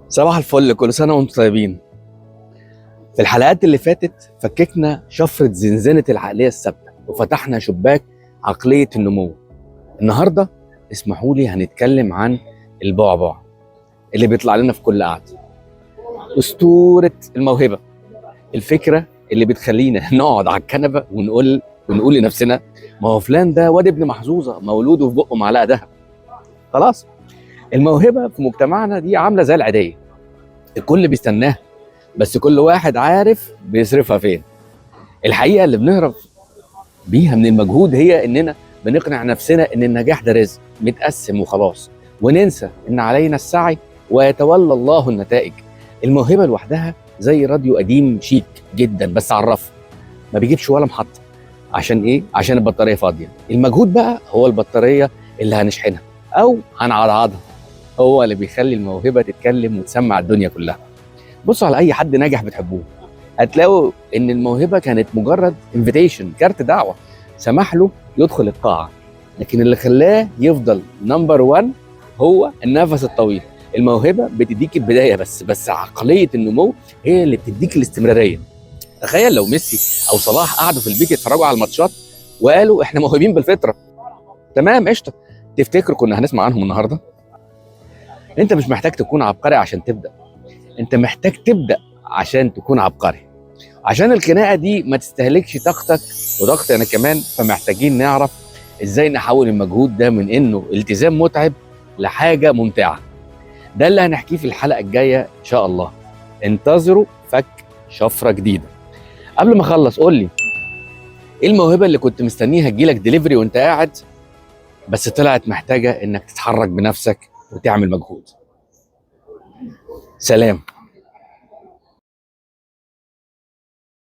صباح الفل، كل سنة وانتم طيبين. في الحلقات اللي فاتت فككنا شفرة زنزانة العقلية الثابتة وفتحنا شباك عقلية النمو. النهاردة اسمحوا لي هنتكلم عن البعبع اللي بيطلع لنا في كل قعدة. أسطورة الموهبة، الفكرة اللي بتخلينا نقعد على الكنبة ونقول لنفسنا ما هو فلان ده واد ابن محظوظة مولود وفي بقه معلقة دهب. خلاص، الموهبة في مجتمعنا دي عاملة زي العيدية، الكل بيستناها بس كل واحد عارف بيصرفها فين. الحقيقه اللي بنهرب بيها من المجهود هي اننا بنقنع نفسنا ان النجاح ده رزق متقسم وخلاص، وننسى ان علينا السعي ويتولى الله النتائج. الموهبه لوحدها زي راديو قديم شيك جدا بس على الرف، ما بيجيبش ولا محطه. عشان ايه؟ عشان البطاريه فاضيه. المجهود بقى هو البطاريه اللي هنشحنها او هنعضعضها، هو اللي بيخلي الموهبه تتكلم وتسمع الدنيا كلها. بصوا على اي حد ناجح بتحبوه، هتلاقوا ان الموهبه كانت مجرد انفيتيشن، كارت دعوه سمح له يدخل القاعه، لكن اللي خلاه يفضل نمبر 1 هو النفس الطويل. الموهبه بتديك البدايه بس عقليه النمو هي اللي بتديك الاستمراريه. تخيل لو ميسي او صلاح قعدوا في البيت يتفرجوا على الماتشات وقالوا احنا موهوبين بالفطره، تمام قشطه، تفتكروا كنا هنسمع عنهم النهارده؟ انت مش محتاج تكون عبقري عشان تبدا، انت محتاج تبدا عشان تكون عبقري. عشان الخناقه دي ما تستهلكش طاقتك وضغطي انا كمان، فمحتاجين نعرف ازاي نحول المجهود ده من انه التزام متعب لحاجه ممتعه. ده اللي هنحكيه في الحلقه الجايه ان شاء الله. انتظروا فك شفره جديده. قبل ما اخلص قول لي ايه الموهبه اللي كنت مستنيها تجيلك ديليفري وانت قاعد بس طلعت محتاجه انك تتحرك بنفسك وتعمل مجهود. سلام.